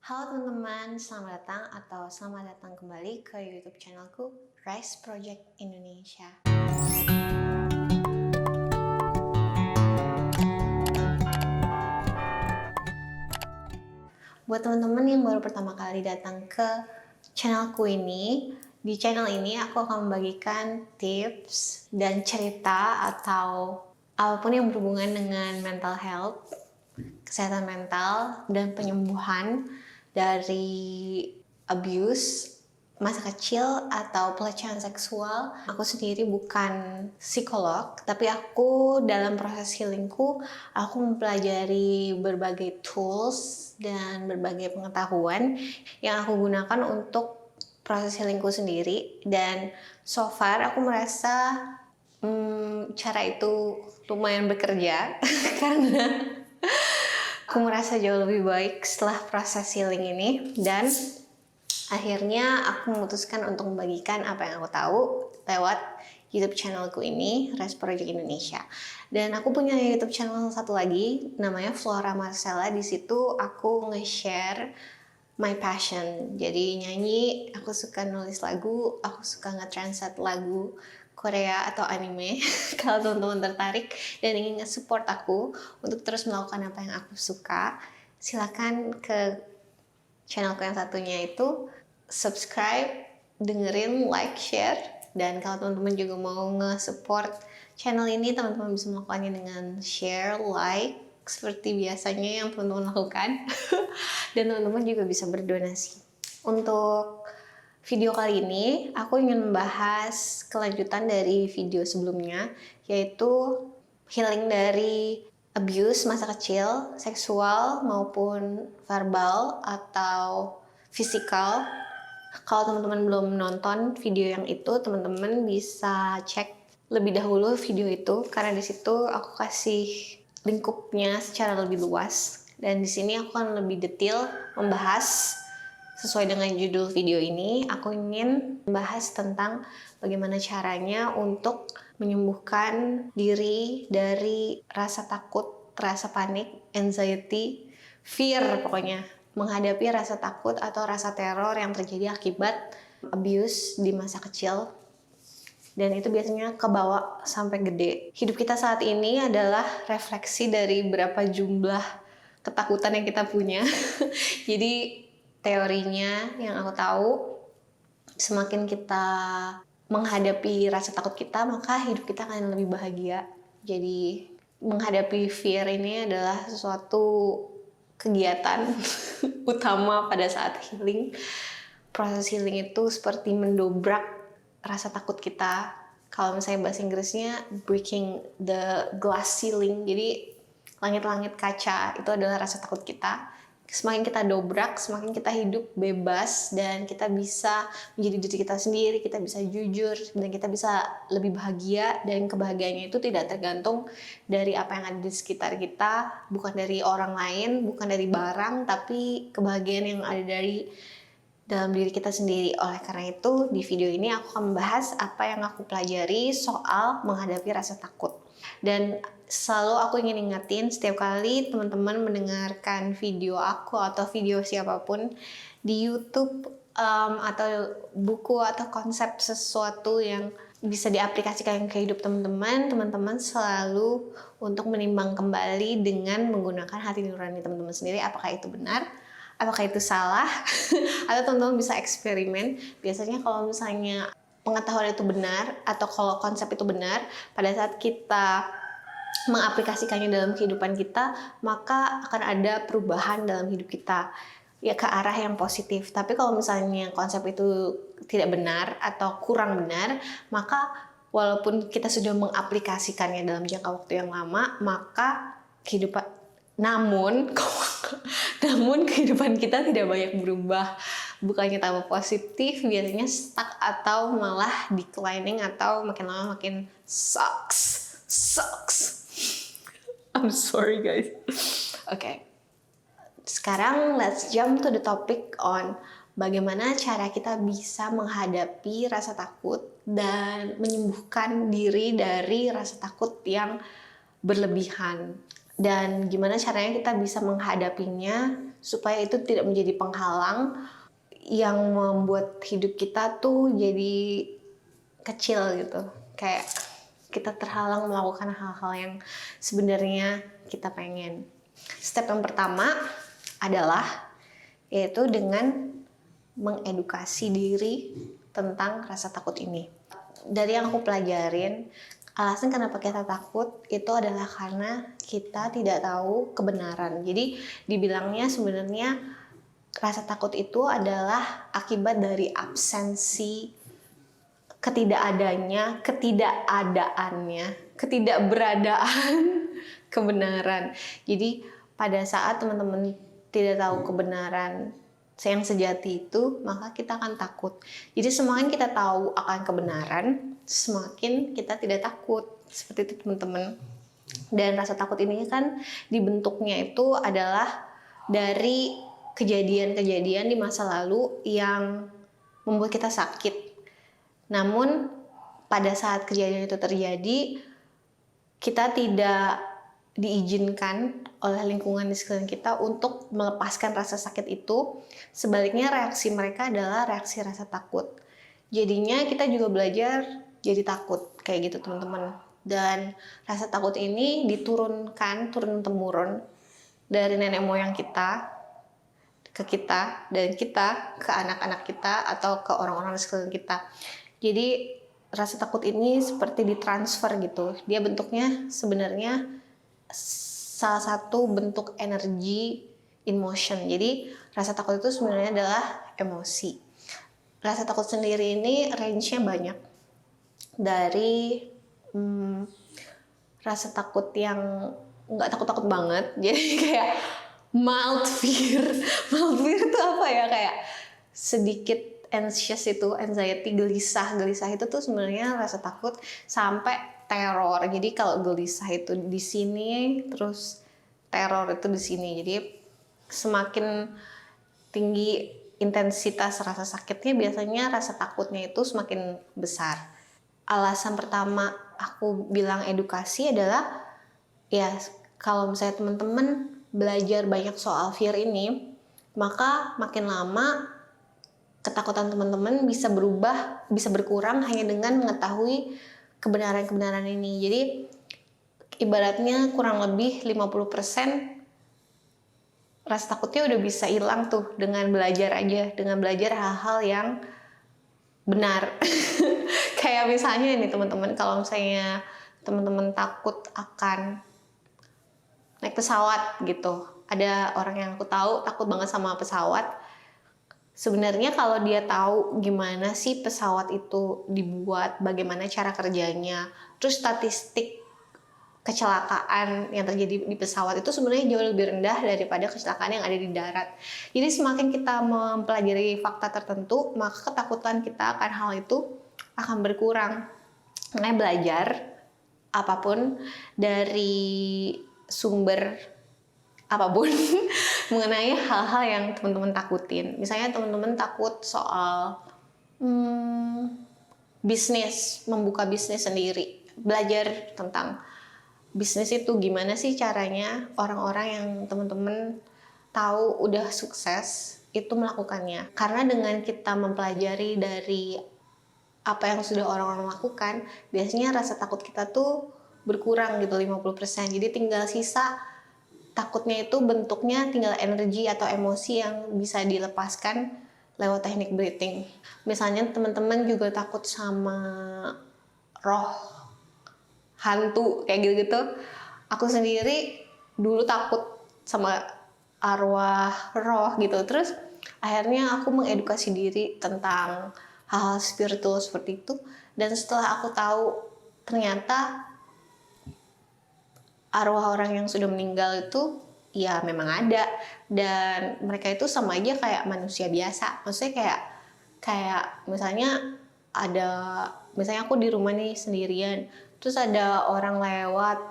Halo teman-teman, selamat datang atau selamat datang kembali ke YouTube channelku Rise Project Indonesia. Buat teman-teman yang baru pertama kali datang ke channelku ini, di channel ini aku akan membagikan tips dan cerita atau apapun yang berhubungan dengan mental health, kesehatan mental, dan penyembuhan dari abuse masa kecil atau pelecehan seksual. Aku sendiri bukan psikolog, tapi aku dalam proses healingku, aku mempelajari berbagai tools dan berbagai pengetahuan yang aku gunakan untuk proses healingku sendiri. Dan so far aku merasa cara itu lumayan bekerja karena aku merasa jauh lebih baik setelah proses healing ini, dan akhirnya aku memutuskan untuk membagikan apa yang aku tahu lewat YouTube channelku ini, Rise Project Indonesia. Dan aku punya YouTube channel satu lagi, namanya Flora Marcella. Di situ aku nge-share my passion. Jadi nyanyi, aku suka nulis lagu, aku suka nge-translate lagu Korea atau anime. Kalau teman-teman tertarik dan ingin nge-support aku untuk terus melakukan apa yang aku suka, silakan ke channelku yang satunya itu, subscribe, dengerin, like, share. Dan kalau teman-teman juga mau nge-support channel ini, teman-teman bisa melakukannya dengan share, like, seperti biasanya yang teman-teman lakukan. Dan teman-teman juga bisa berdonasi. Untuk video kali ini, aku ingin membahas kelanjutan dari video sebelumnya, yaitu healing dari abuse masa kecil, seksual maupun verbal atau fisikal. Kalau teman-teman belum nonton video yang itu, teman-teman bisa cek lebih dahulu video itu, karena di situ aku kasih lingkupnya secara lebih luas. Dan di sini aku akan lebih detail membahas sesuai dengan judul video ini. Aku ingin membahas tentang bagaimana caranya untuk menyembuhkan diri dari rasa takut, rasa panik, anxiety, fear pokoknya. Menghadapi rasa takut atau rasa teror yang terjadi akibat abuse di masa kecil. Dan itu biasanya kebawa sampai gede. Hidup kita saat ini adalah refleksi dari berapa jumlah ketakutan yang kita punya. Jadi teorinya yang aku tahu, semakin kita menghadapi rasa takut kita, maka hidup kita akan lebih bahagia. Jadi menghadapi fear ini adalah sesuatu kegiatan utama pada saat healing. Proses healing itu seperti mendobrak rasa takut kita. Kalau misalnya bahasa Inggrisnya breaking the glass ceiling, jadi langit-langit kaca itu adalah rasa takut kita. Semakin kita dobrak, semakin kita hidup bebas, dan kita bisa menjadi diri kita sendiri, kita bisa jujur, dan kita bisa lebih bahagia. Dan kebahagiaannya itu tidak tergantung dari apa yang ada di sekitar kita, bukan dari orang lain, bukan dari barang, tapi kebahagiaan yang ada dari dalam diri kita sendiri. Oleh karena itu, di video ini aku akan membahas apa yang aku pelajari soal menghadapi rasa takut. Dan selalu aku ingin ingetin, setiap kali teman-teman mendengarkan video aku atau video siapapun di YouTube atau buku atau konsep sesuatu yang bisa diaplikasikan ke hidup teman-teman, teman-teman selalu untuk menimbang kembali dengan menggunakan hati nurani teman-teman sendiri, apakah itu benar, apakah itu salah, atau teman-teman bisa eksperimen. Biasanya kalau misalnya pengetahuan itu benar atau kalau konsep itu benar, pada saat kita mengaplikasikannya dalam kehidupan kita, maka akan ada perubahan dalam hidup kita, ya ke arah yang positif. Tapi kalau misalnya konsep itu tidak benar atau kurang benar, maka walaupun kita sudah mengaplikasikannya dalam jangka waktu yang lama, maka namun kehidupan kita tidak banyak berubah. Bukannya tambah positif, biasanya stuck atau malah declining, atau makin lama makin sucks. I'm sorry guys. Okay. Sekarang let's jump to the topic on bagaimana cara kita bisa menghadapi rasa takut dan menyembuhkan diri dari rasa takut yang berlebihan. Dan gimana caranya kita bisa menghadapinya supaya itu tidak menjadi penghalang yang membuat hidup kita tuh jadi kecil gitu. Kayak kita terhalang melakukan hal-hal yang sebenarnya kita pengen. Step yang pertama adalah yaitu dengan mengedukasi diri tentang rasa takut ini. Dari yang aku pelajarin, alasan kenapa kita takut itu adalah karena kita tidak tahu kebenaran. Jadi dibilangnya sebenarnya rasa takut itu adalah akibat dari absensi, ketidakberadaan kebenaran. Jadi pada saat teman-teman tidak tahu kebenaran yang sejati itu, maka kita akan takut. Jadi semakin kita tahu akan kebenaran, semakin kita tidak takut. Seperti itu teman-teman. Dan rasa takut ini kan dibentuknya itu adalah dari kejadian-kejadian di masa lalu yang membuat kita sakit. Namun pada saat kejadian itu terjadi, kita tidak diizinkan oleh lingkungan di sekeliling kita untuk melepaskan rasa sakit itu. Sebaliknya reaksi mereka adalah reaksi rasa takut. Jadinya kita juga belajar jadi takut kayak gitu teman-teman. Dan rasa takut ini diturunkan turun-temurun dari nenek moyang kita ke kita, dan kita ke anak-anak kita atau ke orang-orang di sekeliling kita. Jadi rasa takut ini seperti ditransfer gitu. Dia bentuknya sebenarnya salah satu bentuk energi in motion. Jadi rasa takut itu sebenarnya adalah emosi. Rasa takut sendiri ini range-nya banyak. Dari rasa takut yang nggak takut-takut banget, jadi kayak mild fear. Mild fear itu apa ya, kayak sedikit anxious, itu anxiety, gelisah itu tuh sebenarnya rasa takut, sampai teror. Jadi kalau gelisah itu di sini, terus teror itu di sini. Jadi semakin tinggi intensitas rasa sakitnya, biasanya rasa takutnya itu semakin besar. Alasan pertama aku bilang edukasi adalah ya kalau misalnya teman-teman belajar banyak soal fear ini, maka makin lama ketakutan teman-teman bisa berubah, bisa berkurang hanya dengan mengetahui kebenaran-kebenaran ini. Jadi ibaratnya kurang lebih 50% rasa takutnya udah bisa hilang tuh dengan belajar aja, dengan belajar hal-hal yang benar. Kayak misalnya ini teman-teman, kalau misalnya teman-teman takut akan naik pesawat gitu. Ada orang yang aku tahu takut banget sama pesawat. Sebenarnya kalau dia tahu gimana sih pesawat itu dibuat, bagaimana cara kerjanya, terus statistik kecelakaan yang terjadi di pesawat itu sebenarnya jauh lebih rendah daripada kecelakaan yang ada di darat. Jadi semakin kita mempelajari fakta tertentu, maka ketakutan kita akan hal itu akan berkurang. Makanya belajar apapun dari sumber apapun mengenai hal-hal yang teman-teman takutin. Misalnya teman-teman takut soal bisnis, membuka bisnis sendiri. Belajar tentang bisnis itu gimana sih caranya orang-orang yang teman-teman tahu udah sukses itu melakukannya. Karena dengan kita mempelajari dari apa yang sudah orang-orang lakukan, biasanya rasa takut kita tuh berkurang gitu 50%. Jadi tinggal sisa takutnya itu bentuknya tinggal energi atau emosi yang bisa dilepaskan lewat teknik breathing. Misalnya teman-teman juga takut sama roh, hantu kayak gitu-gitu. Aku sendiri dulu takut sama arwah, roh gitu. Terus akhirnya aku mengedukasi diri tentang hal-hal spiritual seperti itu. Dan setelah aku tahu ternyata arwah orang yang sudah meninggal itu ya memang ada, dan mereka itu sama aja kayak manusia biasa. Maksudnya kayak misalnya misalnya aku di rumah nih sendirian, terus ada orang lewat,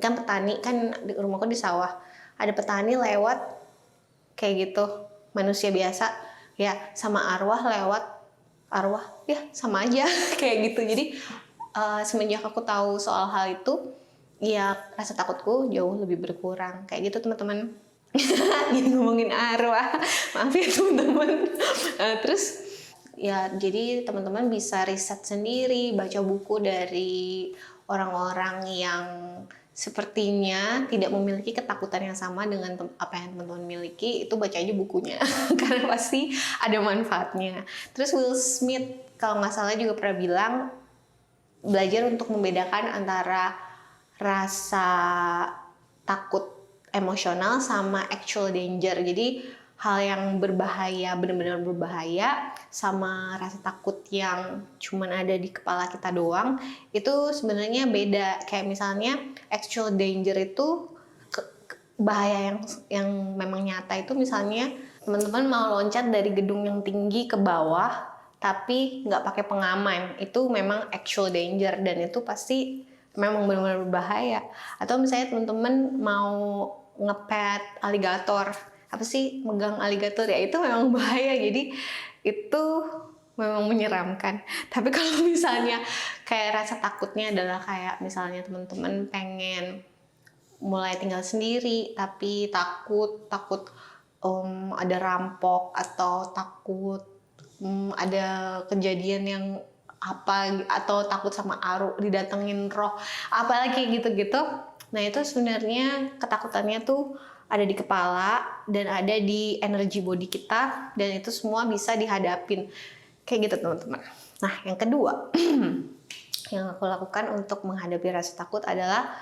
kan petani, kan di rumahku di sawah, ada petani lewat kayak gitu, manusia biasa ya, sama arwah lewat, arwah ya sama aja kayak gitu. Jadi semenjak aku tahu soal hal itu, ya rasa takutku jauh lebih berkurang kayak gitu teman-teman. Jadi ngomongin arwah, maaf ya teman-teman. Terus ya jadi teman-teman bisa riset sendiri, baca buku dari orang-orang yang sepertinya tidak memiliki ketakutan yang sama dengan apa yang teman-teman miliki. Itu baca aja bukunya karena pasti ada manfaatnya. Terus Will Smith kalau nggak salah juga pernah bilang belajar untuk membedakan antara rasa takut emosional sama actual danger. Jadi hal yang berbahaya, benar-benar berbahaya, sama rasa takut yang cuman ada di kepala kita doang, itu sebenarnya beda. Kayak misalnya actual danger itu bahaya yang memang nyata itu misalnya teman-teman mau loncat dari gedung yang tinggi ke bawah tapi nggak pakai pengaman, itu memang actual danger dan itu pasti memang benar-benar berbahaya. Atau misalnya teman-teman mau ngepet aligator, apa sih megang aligator ya, itu memang bahaya, jadi itu memang menyeramkan. Tapi kalau misalnya kayak rasa takutnya adalah kayak misalnya teman-teman pengen mulai tinggal sendiri tapi takut ada rampok atau takut ada kejadian yang apa, atau takut sama didatengin roh, apalagi gitu-gitu. Nah itu sebenarnya ketakutannya tuh ada di kepala dan ada di energi body kita, dan itu semua bisa dihadapin kayak gitu teman-teman. Nah yang kedua yang aku lakukan untuk menghadapi rasa takut adalah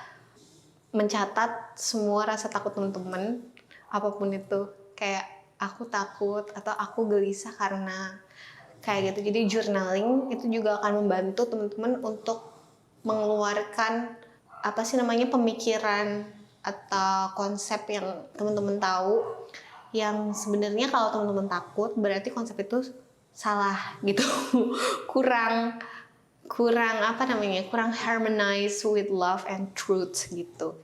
mencatat semua rasa takut teman-teman, apapun itu. Kayak aku takut atau aku gelisah karena kayak gitu. Jadi journaling itu juga akan membantu teman-teman untuk mengeluarkan apa sih namanya pemikiran atau konsep yang teman-teman tahu, yang sebenarnya kalau teman-teman takut berarti konsep itu salah gitu. kurang kurang harmonize with love and truth gitu.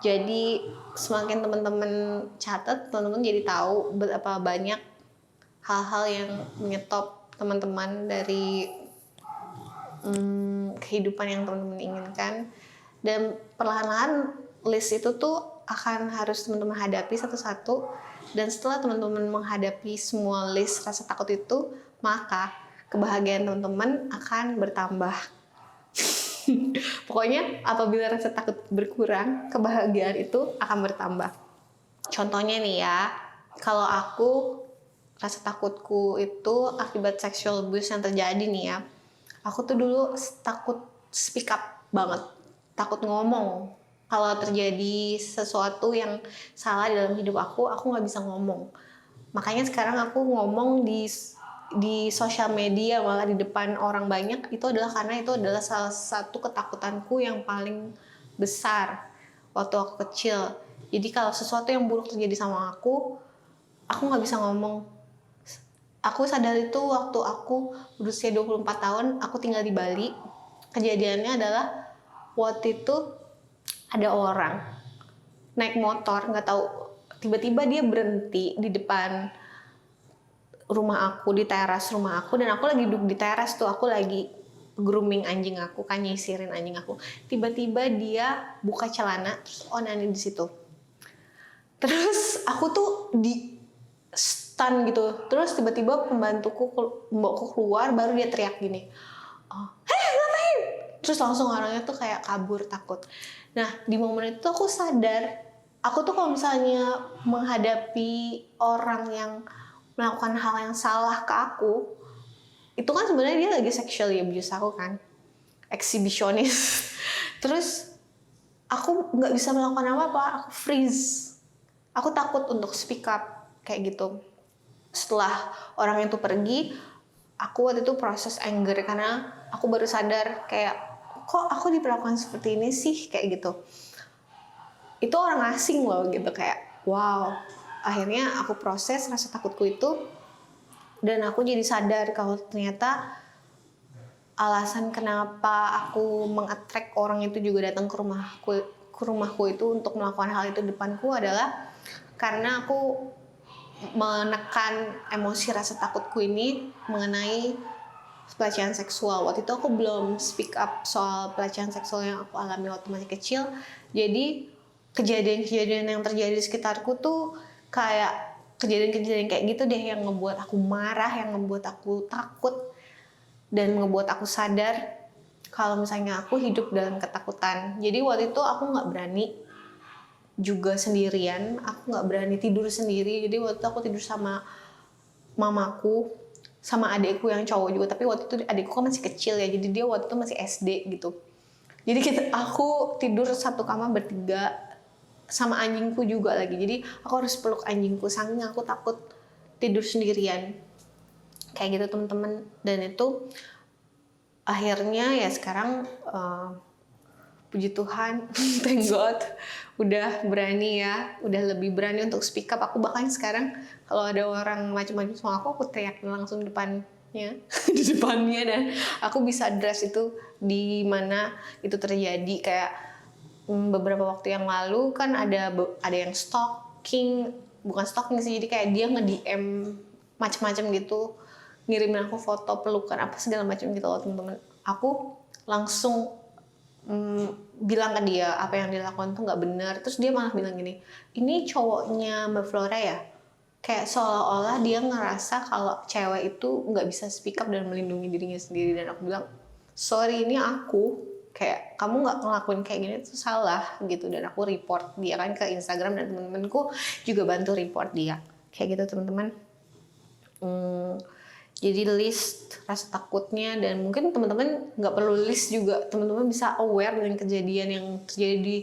Jadi semakin teman-teman catat, teman-teman jadi tahu berapa banyak hal-hal yang menyetop teman-teman dari kehidupan yang teman-teman inginkan. Dan perlahan-lahan list itu tuh akan harus teman-teman hadapi satu-satu. Dan setelah teman-teman menghadapi semua list rasa takut itu, maka kebahagiaan teman-teman akan bertambah. Pokoknya apabila rasa takut berkurang, kebahagiaan itu akan bertambah. Contohnya nih ya, kalau aku rasa takutku itu akibat sexual abuse yang terjadi nih ya. Aku tuh dulu takut speak up banget, takut ngomong. Kalau terjadi sesuatu yang salah dalam hidup aku nggak bisa ngomong. Makanya sekarang aku ngomong di sosial media, malah di depan orang banyak, itu adalah karena itu adalah salah satu ketakutanku yang paling besar waktu aku kecil. Jadi kalau sesuatu yang buruk terjadi sama aku nggak bisa ngomong. Aku sadar itu waktu aku berusia 24 tahun, aku tinggal di Bali. Kejadiannya adalah waktu itu ada orang naik motor, nggak tahu, tiba-tiba dia berhenti di depan rumah aku, di teras rumah aku, dan aku lagi duduk di teras tuh, aku lagi grooming anjing aku, kan nyisirin anjing aku. Tiba-tiba dia buka celana, terus onanin di situ. Terus aku tuh di stun gitu. Terus tiba-tiba pembantuku keluar, baru dia teriak gini, "Hei, ngapain?" Terus langsung orangnya tuh kayak kabur takut. Nah di momen itu aku sadar, aku tuh kalau misalnya menghadapi orang yang melakukan hal yang salah ke aku, itu kan sebenarnya dia lagi sexually abuse aku kan, eksibisionis. Terus aku nggak bisa melakukan apa-apa, aku freeze, aku takut untuk speak up kayak gitu. Setelah orang itu pergi, aku waktu itu proses anger karena aku baru sadar kayak, kok aku diperlakukan seperti ini sih, kayak gitu. Itu orang asing loh gitu, kayak wow. Akhirnya aku proses rasa takutku itu, dan aku jadi sadar kalau ternyata alasan kenapa aku mengattract orang itu juga datang ke rumahku itu untuk melakukan hal itu depanku adalah karena aku menekan emosi rasa takutku ini mengenai pelecehan seksual. Waktu itu aku belum speak up soal pelecehan seksual yang aku alami waktu masih kecil. Jadi kejadian-kejadian yang terjadi di sekitarku tuh kayak kejadian-kejadian kayak gitu deh yang ngebuat aku marah, yang ngebuat aku takut, dan ngebuat aku sadar kalau misalnya aku hidup dalam ketakutan. Jadi waktu itu aku nggak berani juga sendirian, aku nggak berani tidur sendiri. Jadi waktu itu aku tidur sama mamaku, sama adikku yang cowok juga. Tapi waktu itu adikku kan masih kecil ya, jadi dia waktu itu masih SD gitu. Jadi aku tidur satu kamar bertiga, sama anjingku juga lagi. Jadi aku harus peluk anjingku, saking aku takut tidur sendirian. Kayak gitu teman-teman. Dan itu akhirnya ya sekarang puji Tuhan, thank God, udah berani ya, udah lebih berani untuk speak up. Aku bahkan sekarang kalau ada orang macam-macam sama aku teriak langsung depannya, di depannya, dan aku bisa address itu di mana itu terjadi. Kayak beberapa waktu yang lalu kan ada yang stalking, bukan stalking sih, jadi kayak dia nge-DM macam-macam gitu, ngirimin aku foto pelukan apa segala macam gitu loh teman-teman. Aku langsung bilang ke dia apa yang dilakukan tuh nggak benar. Terus dia malah bilang gini, ini cowoknya Mbak Flora ya? Kayak seolah-olah dia ngerasa kalau cewek itu nggak bisa speak up dan melindungi dirinya sendiri. Dan aku bilang, sorry, ini aku. Kayak kamu nggak ngelakuin kayak gini itu salah gitu. Dan aku report dia kan ke Instagram, dan temen-temenku juga bantu report dia. Kayak gitu teman-teman. Jadi list rasa takutnya, dan mungkin teman-teman nggak perlu list juga, teman-teman bisa aware dengan kejadian yang terjadi di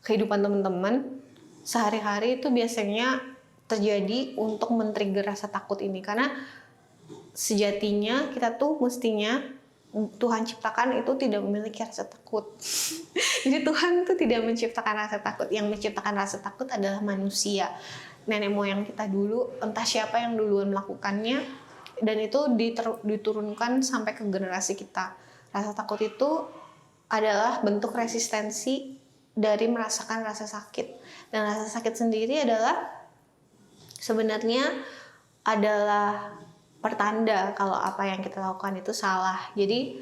kehidupan teman-teman sehari-hari. Itu biasanya terjadi untuk men-trigger rasa takut ini, karena sejatinya kita tuh mestinya Tuhan ciptakan itu tidak memiliki rasa takut. Jadi Tuhan tuh tidak menciptakan rasa takut. Yang menciptakan rasa takut adalah manusia. Nenek moyang kita dulu, entah siapa yang duluan melakukannya, dan itu diturunkan sampai ke generasi kita. Rasa takut itu adalah bentuk resistensi dari merasakan rasa sakit. Dan rasa sakit sendiri adalah sebenarnya adalah pertanda kalau apa yang kita lakukan itu salah. Jadi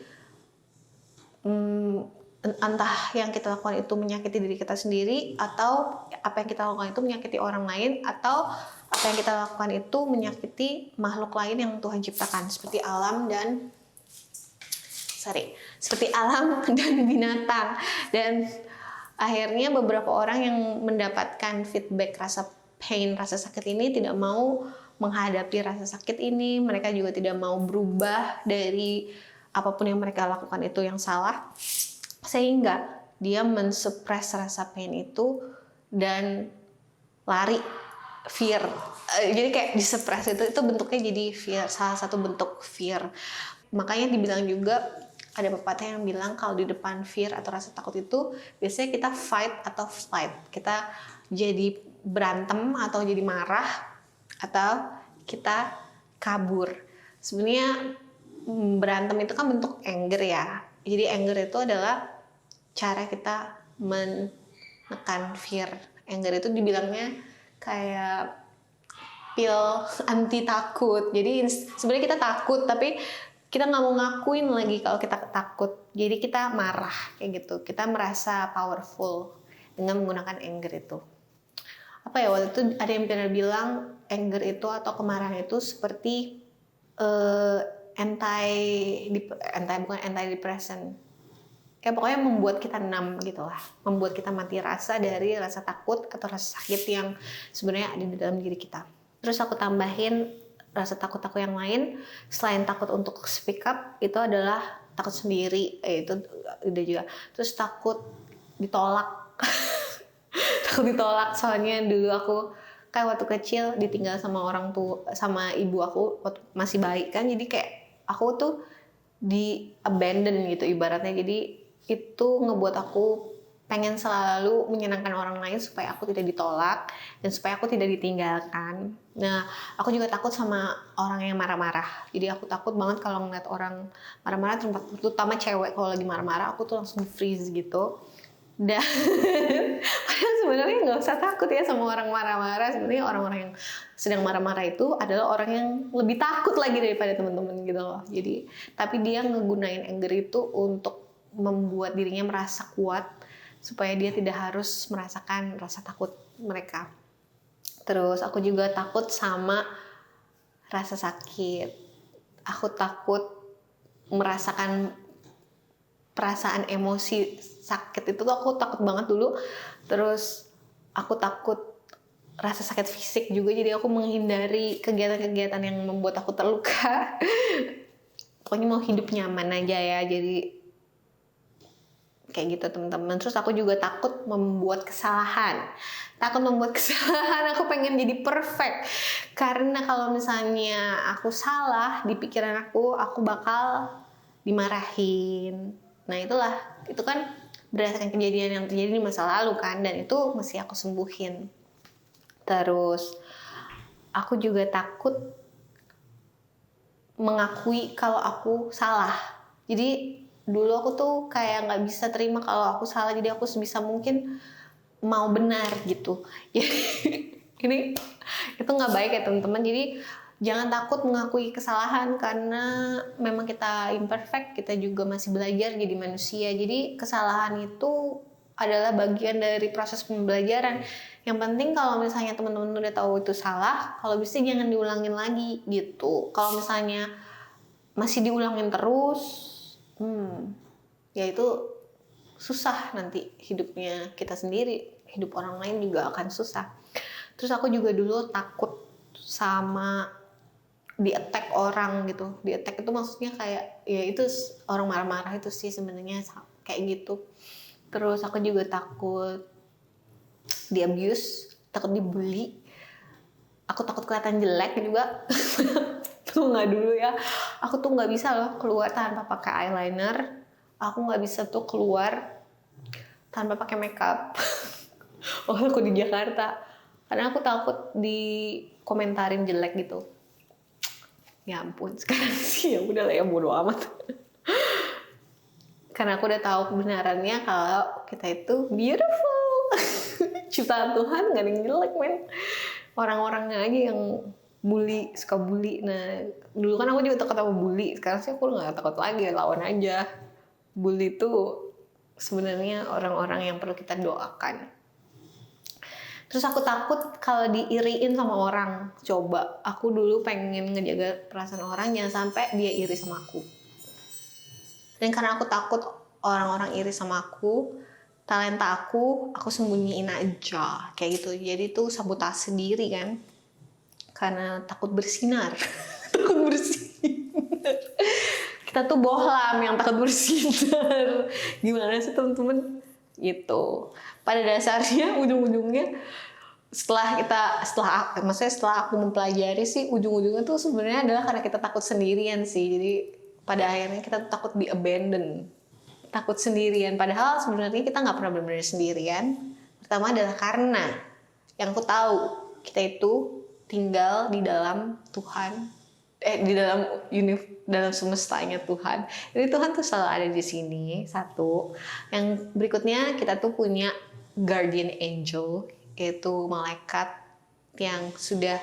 entah yang kita lakukan itu menyakiti diri kita sendiri, atau apa yang kita lakukan itu menyakiti orang lain, atau apa yang kita lakukan itu menyakiti makhluk lain yang Tuhan ciptakan, seperti alam dan binatang. Dan akhirnya beberapa orang yang mendapatkan feedback rasa pain, rasa sakit ini tidak mau menghadapi rasa sakit ini. Mereka juga tidak mau berubah dari apapun yang mereka lakukan itu yang salah, sehingga dia mensuppress rasa pain itu dan lari, fear. Jadi kayak disuppress itu bentuknya jadi fear, salah satu bentuk fear. Makanya dibilang juga, ada pepatah yang bilang kalau di depan fear atau rasa takut itu biasanya kita fight atau flight. Kita jadi berantem atau jadi marah, atau kita kabur. Sebenarnya berantem itu kan bentuk anger ya. Jadi anger itu adalah cara kita menekan fear. Anger itu dibilangnya kayak pil anti takut. Jadi sebenarnya kita takut, tapi kita nggak mau ngakuin lagi kalau kita takut. Jadi kita marah kayak gitu. Kita merasa powerful dengan menggunakan anger itu. Apa ya, waktu itu ada yang pernah bilang anger itu atau kemarahan itu seperti antidepressant. Ya pokoknya membuat kita numb gitu lah, membuat kita mati rasa dari rasa takut atau rasa sakit yang sebenarnya ada di dalam diri kita. Terus aku tambahin rasa takut aku yang lain selain takut untuk speak up, itu adalah takut sendiri, itu udah juga. Terus takut ditolak. Takut ditolak, soalnya dulu aku kayak waktu kecil ditinggal sama orang tua, sama ibu aku waktu masih bayi kan, jadi kayak aku tuh di abandon gitu ibaratnya. Jadi itu ngebuat aku pengen selalu menyenangkan orang lain supaya aku tidak ditolak dan supaya aku tidak ditinggalkan. Nah, aku juga takut sama orang yang marah-marah. Jadi aku takut banget kalau ngeliat orang marah-marah, terutama cewek kalau lagi marah-marah, aku tuh langsung freeze gitu. Dan padahal sebenarnya nggak usah takut ya sama orang marah-marah. Sebenarnya orang-orang yang sedang marah-marah itu adalah orang yang lebih takut lagi daripada teman-teman gitu loh. Jadi tapi dia ngegunain anger itu untuk membuat dirinya merasa kuat supaya dia tidak harus merasakan rasa takut mereka. Terus aku juga takut sama rasa sakit. Aku takut merasakan perasaan emosi sakit itu tuh aku takut banget dulu. Terus aku takut rasa sakit fisik juga, jadi aku menghindari kegiatan-kegiatan yang membuat aku terluka. Pokoknya mau hidup nyaman aja ya, jadi kayak gitu teman-teman. Terus aku juga takut membuat kesalahan. Aku pengen jadi perfect. Karena kalau misalnya aku salah di pikiran aku bakal dimarahin. Nah itu kan berdasarkan kejadian yang terjadi di masa lalu kan, dan itu mesti aku sembuhin. Terus aku juga takut mengakui kalau aku salah. Jadi dulu aku tuh kayak nggak bisa terima kalau aku salah, jadi aku sebisa mungkin mau benar gitu. Ini itu nggak baik ya teman-teman. Jadi jangan takut mengakui kesalahan, karena memang kita imperfect, kita juga masih belajar jadi manusia. Jadi kesalahan itu adalah bagian dari proses pembelajaran. Yang penting kalau misalnya teman-teman udah tahu itu salah, kalau bisa jangan diulangin lagi gitu. Kalau misalnya masih diulangin terus, ya itu susah nanti hidupnya kita sendiri, hidup orang lain juga akan susah. Terus aku juga dulu takut sama di attack orang gitu. Di attack itu maksudnya kayak ya itu orang marah-marah itu sih sebenarnya kayak gitu. Terus aku juga takut di abuse, takut dibully. Aku takut kelihatan jelek juga. Tuh nggak dulu ya. Aku tuh nggak bisa loh keluar tanpa pakai eyeliner. Aku nggak bisa tuh keluar tanpa pakai makeup. Waktu aku di Jakarta, karena aku takut dikomentarin jelek gitu. Ya ampun, sekarang sih ya udah lah ya, bodo amat. Karena aku udah tahu kebenarannya kalau kita itu beautiful. Ciptaan Tuhan, gak ada yang jelek men. Orang-orangnya aja yang suka bully. Nah dulu kan aku juga takut sama bully, sekarang sih aku gak takut lagi, lawan aja. Bully itu sebenarnya orang-orang yang perlu kita doakan. Terus aku takut kalau diiriin sama orang. Coba, aku dulu pengen ngejaga perasaan orang jangan sampai dia iri sama aku. Dan karena aku takut orang-orang iri sama aku, talenta aku sembunyiin aja kayak gitu. Jadi tuh sabotase diri kan, karena takut bersinar. Takut bersinar. Kita tuh bohlam yang takut bersinar. Gimana sih teman-teman? Gitu. Pada dasarnya ujung-ujungnya setelah aku mempelajari sih, ujung-ujungnya tuh sebenarnya adalah karena kita takut sendirian sih. Jadi pada akhirnya kita tuh takut di abandon, takut sendirian. Padahal sebenarnya kita nggak pernah benar-benar sendirian. Pertama adalah karena yang aku tahu kita itu tinggal di dalam Tuhan, dalam semestanya Tuhan. Jadi Tuhan tuh selalu ada di sini. Satu. Yang berikutnya kita tuh punya guardian angel, yaitu malaikat yang sudah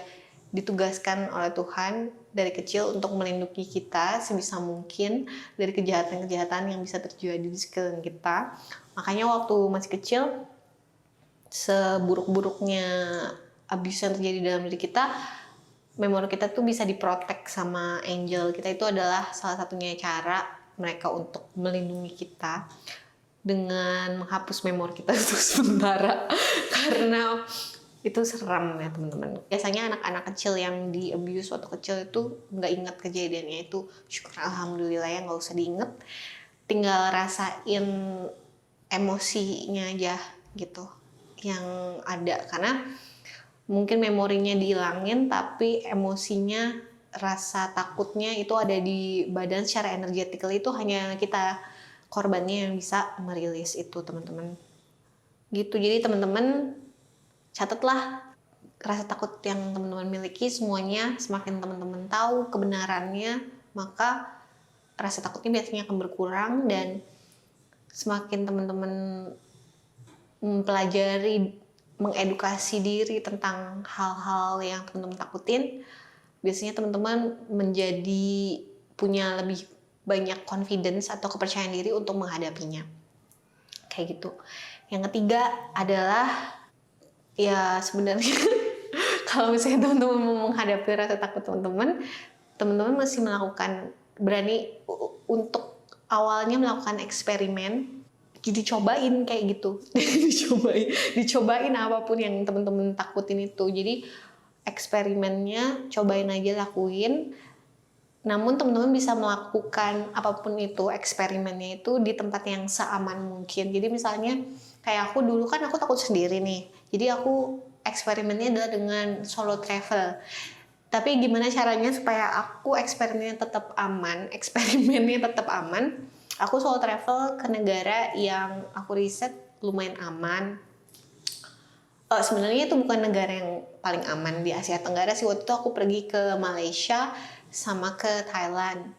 ditugaskan oleh Tuhan dari kecil untuk melindungi kita sebisa mungkin dari kejahatan-kejahatan yang bisa terjadi di sekeliling kita. Makanya waktu masih kecil, seburuk-buruknya abuse yang terjadi dalam diri kita, memori kita tuh bisa diprotek sama angel. Kita itu adalah salah satunya cara mereka untuk melindungi kita dengan menghapus memori kita untuk sementara. Karena itu seram ya teman-teman. Biasanya anak-anak kecil yang di abuse waktu kecil itu nggak ingat kejadiannya itu. Syukur alhamdulillah ya, nggak usah diinget. Tinggal rasain emosinya aja gitu yang ada. Karena mungkin memorinya dihilangin, tapi emosinya, rasa takutnya itu ada di badan secara energetikal. Itu hanya kita korbannya yang bisa merilis itu teman-teman. Gitu. Jadi teman-teman catatlah rasa takut yang teman-teman miliki semuanya. Semakin teman-teman tahu kebenarannya, maka rasa takutnya biasanya akan berkurang. Dan semakin teman-teman mempelajari, mengedukasi diri tentang hal-hal yang teman-teman takutin, biasanya teman-teman menjadi punya lebih banyak confidence atau kepercayaan diri untuk menghadapinya. Kayak gitu. Yang ketiga adalah ya sebenarnya kalau misalnya teman-teman mau menghadapi rasa takut teman-teman masih berani untuk awalnya melakukan eksperimen, jadi cobain kayak gitu. dicobain apapun yang teman-teman takutin itu. Jadi eksperimennya cobain aja, lakuin. Namun teman-teman bisa melakukan apapun itu, eksperimennya itu di tempat yang seaman mungkin. Jadi misalnya kayak aku dulu kan aku takut sendiri nih. Jadi aku eksperimennya adalah dengan solo travel. Tapi gimana caranya supaya aku eksperimennya tetap aman? Aku solo travel ke negara yang aku riset lumayan aman. Sebenarnya itu bukan negara yang paling aman di Asia Tenggara sih. Waktu itu aku pergi ke Malaysia sama ke Thailand.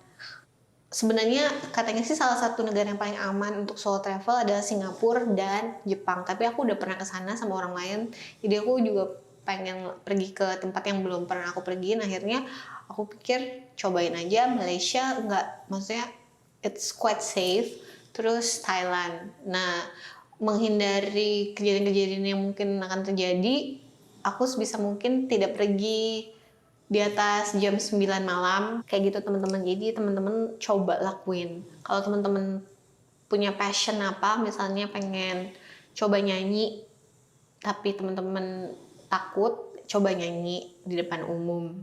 Sebenarnya katanya sih salah satu negara yang paling aman untuk solo travel adalah Singapura dan Jepang. Tapi aku udah pernah ke sana sama orang lain. Jadi aku juga pengen pergi ke tempat yang belum pernah aku pergiin. Akhirnya aku pikir cobain aja Malaysia, maksudnya it's quite safe. Terus Thailand. Nah, menghindari kejadian-kejadian yang mungkin akan terjadi, aku sebisa mungkin tidak pergi di atas jam 9 malam kayak gitu teman-teman. Jadi teman-teman coba lakuin. Kalau teman-teman punya passion apa, misalnya pengen coba nyanyi tapi teman-teman takut, coba nyanyi di depan umum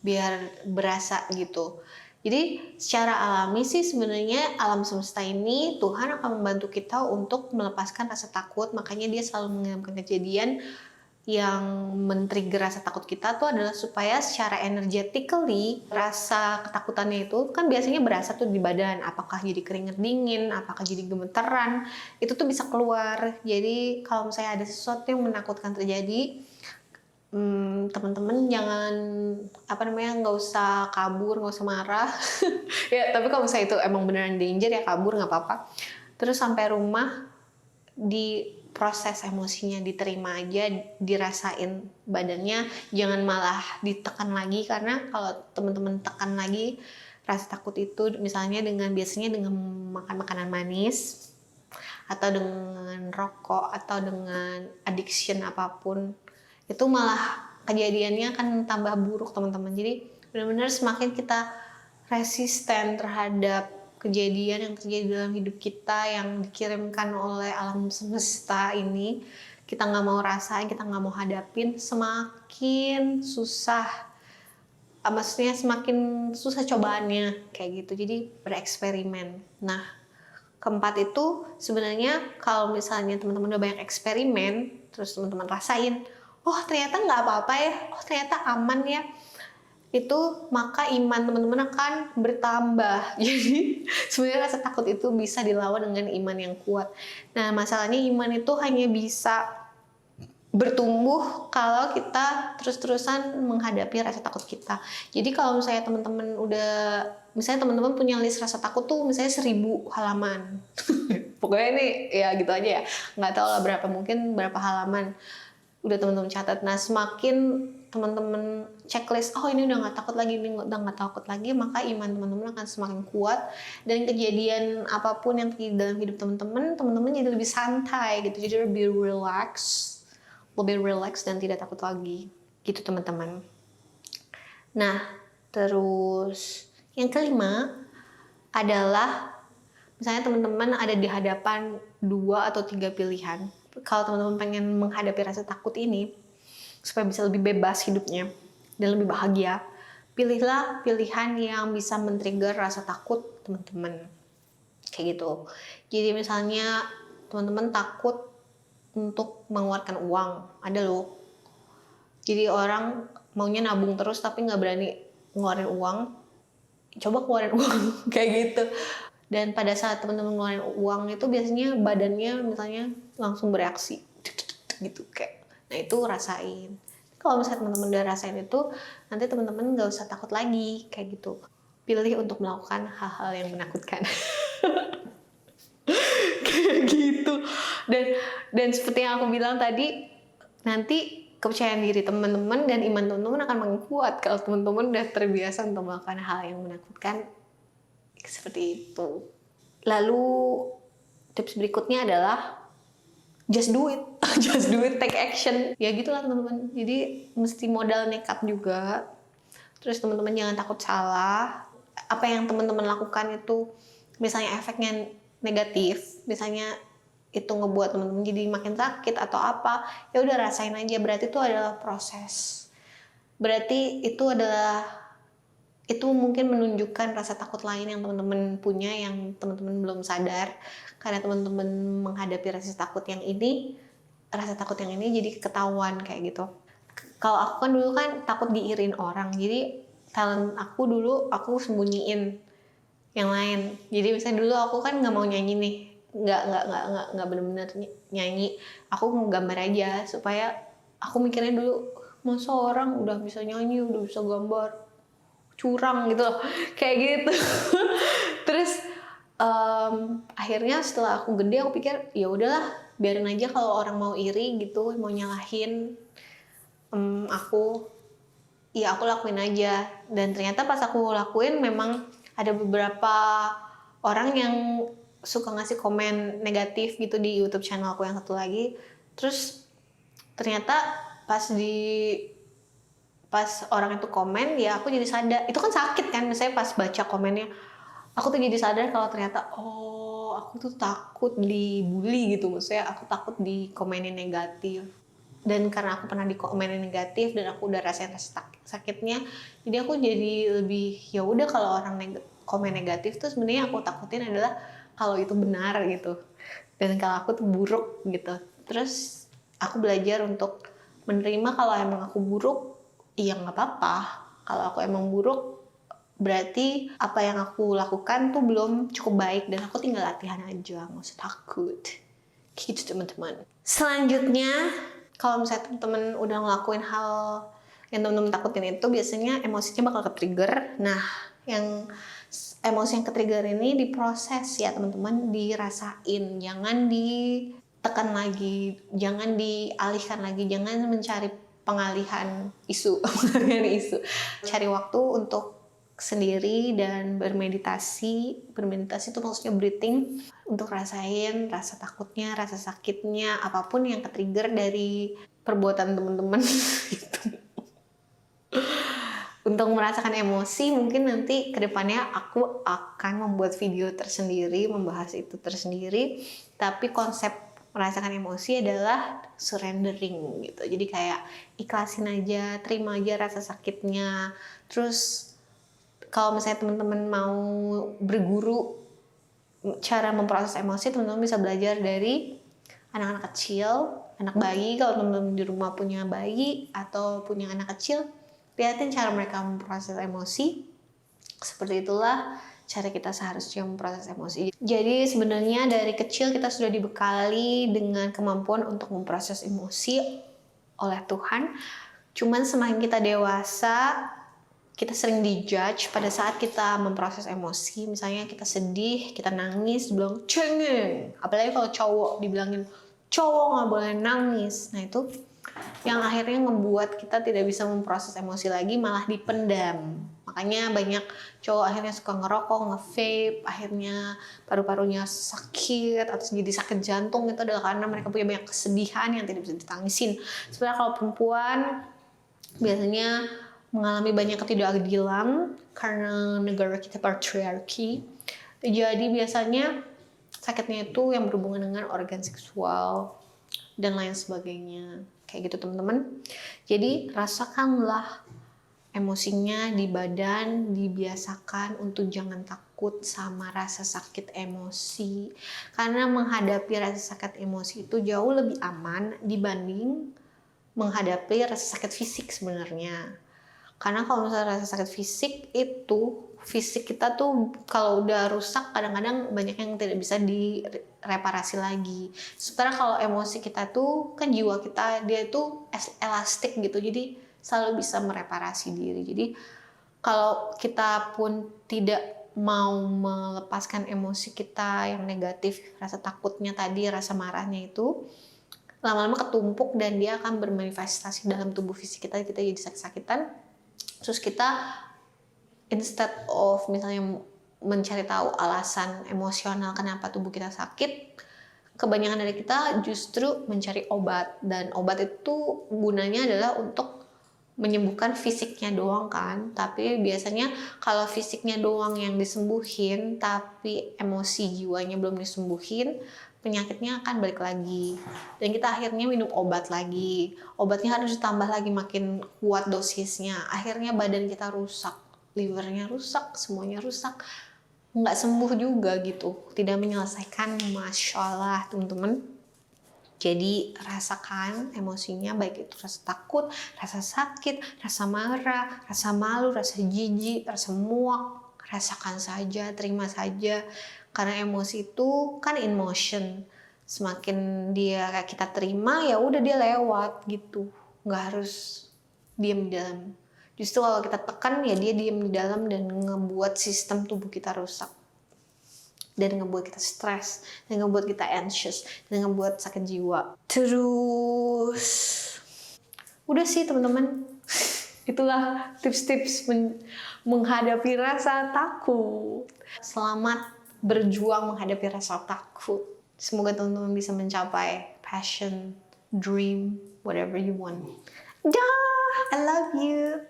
biar berasa gitu. Jadi secara alami sih sebenarnya alam semesta ini Tuhan akan membantu kita untuk melepaskan rasa takut. Makanya dia selalu mengirimkan kejadian yang men-trigger rasa takut kita tuh adalah supaya secara energetically rasa ketakutannya itu kan biasanya berasa tuh di badan, apakah jadi keringet dingin, apakah jadi gemeteran, itu tuh bisa keluar. Jadi kalau misalnya ada sesuatu yang menakutkan terjadi, teman-teman jangan nggak usah kabur, nggak usah marah. Ya tapi kalau misalnya itu emang beneran danger ya kabur nggak apa-apa. Terus sampai rumah diproses emosinya, diterima aja, dirasain badannya, jangan malah ditekan lagi. Karena kalau teman-teman tekan lagi rasa takut itu biasanya dengan makan makanan manis atau dengan rokok atau dengan addiction apapun, itu malah kejadiannya akan tambah buruk teman-teman. Jadi benar-benar semakin kita resisten terhadap kejadian yang terjadi dalam hidup kita yang dikirimkan oleh alam semesta ini, kita nggak mau rasain, kita nggak mau hadapin, semakin susah. Maksudnya semakin susah cobaannya kayak gitu. Jadi bereksperimen. Nah, keempat itu sebenarnya kalau misalnya teman-teman udah banyak eksperimen, terus teman-teman rasain, oh ternyata nggak apa-apa ya, oh ternyata aman ya, itu maka iman teman-teman akan bertambah. Jadi sebenarnya rasa takut itu bisa dilawan dengan iman yang kuat. Nah masalahnya iman itu hanya bisa bertumbuh kalau kita terus-terusan menghadapi rasa takut kita. Jadi kalau misalnya teman-teman punya list rasa takut tuh misalnya 1000 halaman. Pokoknya ini ya gitu aja ya. Nggak tahu lah berapa halaman. Udah teman-teman catat. Nah semakin teman-teman checklist, oh ini udah nggak takut lagi, maka iman teman-teman akan semakin kuat. Dan kejadian apapun yang terjadi dalam hidup teman-teman jadi lebih santai gitu. Jadi lebih relax dan tidak takut lagi gitu teman-teman. Nah terus yang kelima adalah misalnya teman-teman ada di hadapan 2 atau 3 pilihan. Kalau teman-teman pengen menghadapi rasa takut ini supaya bisa lebih bebas hidupnya dan lebih bahagia, pilihlah pilihan yang bisa men-trigger rasa takut teman-teman kayak gitu. Jadi misalnya teman-teman takut untuk mengeluarkan uang, ada loh. Jadi orang maunya nabung terus tapi nggak berani ngeluarin uang, coba keluarin uang kayak gitu. Dan pada saat teman-teman ngeluarin uang itu biasanya badannya misalnya langsung bereaksi gitu kayak. Nah itu rasain. Kalau misalnya teman-teman udah rasain itu, nanti teman-teman nggak usah takut lagi kayak gitu. Pilih untuk melakukan hal-hal yang menakutkan. Kayak gitu. Dan seperti yang aku bilang tadi, nanti kepercayaan diri teman-teman dan iman teman-teman akan makin kuat kalau teman-teman udah terbiasa untuk melakukan hal yang menakutkan seperti itu. Lalu tips berikutnya adalah just do it. Just do it, take action. Ya gitulah teman-teman. Jadi mesti modal nekat juga. Terus teman-teman jangan takut salah. Apa yang teman-teman lakukan itu misalnya efeknya negatif, misalnya itu ngebuat teman-teman jadi makin sakit atau apa, ya udah rasain aja. Berarti itu adalah proses. Berarti itu mungkin menunjukkan rasa takut lain yang teman-teman punya yang teman-teman belum sadar. Karena teman-teman menghadapi rasa takut yang ini jadi ketahuan kayak gitu. Kalau aku kan dulu kan takut diirin orang, jadi talent aku dulu aku sembunyiin yang lain. Jadi misalnya dulu aku kan nggak mau nyanyi nih, nggak benar-benar nyanyi. Aku mau gambar aja supaya aku mikirnya dulu masa orang udah bisa nyanyi, udah bisa gambar, curang gitu loh, kayak gitu. Terus akhirnya setelah aku gede aku pikir ya udahlah biarin aja kalau orang mau iri gitu, mau nyalahin aku, ya aku lakuin aja. Dan ternyata pas aku lakuin memang ada beberapa orang yang suka ngasih komen negatif gitu di YouTube channel aku yang satu lagi. Terus ternyata pas orang itu komen, ya aku jadi sadar. Itu kan sakit kan, misalnya pas baca komennya, aku tuh jadi sadar kalau ternyata aku tuh takut dibully gitu. Maksudnya aku takut dikomenin negatif. Dan karena aku pernah dikomenin negatif dan aku udah rasain rasa sakitnya, jadi aku jadi lebih ya udah kalau orang komen negatif tuh sebenarnya aku takutin adalah kalau itu benar gitu. Dan kalau aku tuh buruk gitu. Terus aku belajar untuk menerima kalau emang aku buruk, iya nggak apa-apa. Kalau aku emang buruk, berarti apa yang aku lakukan tuh belum cukup baik dan aku tinggal latihan aja, nggak usah takut. Gitu teman-teman. Selanjutnya, kalau misalnya teman-teman udah ngelakuin hal yang teman-teman takutin itu, biasanya emosinya bakal ke-trigger. Nah, yang emosi yang ke-trigger ini diproses ya teman-teman, dirasain, jangan ditekan lagi, jangan dialihkan lagi, jangan mencari pengalihan isu. Cari waktu untuk sendiri dan bermeditasi itu maksudnya breathing, untuk rasain rasa takutnya, rasa sakitnya, apapun yang ke-trigger dari perbuatan teman-teman gitu. Untuk merasakan emosi, mungkin nanti kedepannya aku akan membuat video tersendiri membahas itu tersendiri, tapi konsep merasakan emosi adalah surrendering gitu. Jadi kayak ikhlasin aja, terima aja rasa sakitnya. Terus kalau misalnya teman-teman mau berguru cara memproses emosi, teman-teman bisa belajar dari anak-anak kecil, anak bayi. Kalau teman-teman di rumah punya bayi atau punya anak kecil, lihatin cara mereka memproses emosi. Seperti itulah cara kita seharusnya memproses emosi. Jadi sebenarnya dari kecil kita sudah dibekali dengan kemampuan untuk memproses emosi oleh Tuhan. Cuman semakin kita dewasa, kita sering dijudge pada saat kita memproses emosi. Misalnya kita sedih, kita nangis, dibilang cengeng. Apalagi kalau cowok dibilangin cowok nggak boleh nangis. Nah itu yang akhirnya membuat kita tidak bisa memproses emosi lagi, malah dipendam. Makanya banyak cowok akhirnya suka ngerokok, nge-vape, akhirnya paru-parunya sakit atau jadi sakit jantung. Itu adalah karena mereka punya banyak kesedihan yang tidak bisa ditangisin. Sebenarnya kalau perempuan biasanya mengalami banyak ketidakadilan karena negara kita patriarki. Jadi biasanya sakitnya itu yang berhubungan dengan organ seksual dan lain sebagainya. Kayak gitu teman-teman. Jadi rasakanlah emosinya di badan, dibiasakan untuk jangan takut sama rasa sakit emosi. Karena menghadapi rasa sakit emosi itu jauh lebih aman dibanding menghadapi rasa sakit fisik sebenarnya. Karena kalau misalnya rasa sakit fisik kita tuh kalau udah rusak kadang-kadang banyak yang tidak bisa direparasi lagi. Sementara kalau emosi kita tuh kan jiwa kita dia tuh elastik gitu, jadi selalu bisa mereparasi diri. Jadi kalau kita pun tidak mau melepaskan emosi kita yang negatif, rasa takutnya tadi, rasa marahnya itu lama-lama ketumpuk dan dia akan bermanifestasi dalam tubuh fisik kita jadi sakit-sakitan. Terus kita instead of misalnya mencari tahu alasan emosional kenapa tubuh kita sakit, kebanyakan dari kita justru mencari obat, dan obat itu gunanya adalah untuk menyembuhkan fisiknya doang kan. Tapi biasanya kalau fisiknya doang yang disembuhin tapi emosi jiwanya belum disembuhin, penyakitnya akan balik lagi dan kita akhirnya minum obat lagi. Obatnya harus ditambah lagi makin kuat dosisnya, akhirnya badan kita rusak, livernya rusak, semuanya rusak, nggak sembuh juga gitu, tidak menyelesaikan masalah teman-teman. Jadi rasakan emosinya, baik itu rasa takut, rasa sakit, rasa marah, rasa malu, rasa jijik, rasa muak, rasakan saja, terima saja. Karena emosi itu kan in motion. Semakin dia kita terima, ya udah dia lewat gitu. Nggak harus diam di dalam. Justru kalau kita tekan, ya dia diam di dalam dan ngebuat sistem tubuh kita rusak. Dan ngebuat kita stres, dan ngebuat kita anxious, dan ngebuat sakit jiwa. Terus, udah sih teman-teman. Itulah tips-tips menghadapi rasa takut. Selamat berjuang menghadapi rasa takut. Semoga teman-teman bisa mencapai passion, dream, whatever you want. Dah, I love you.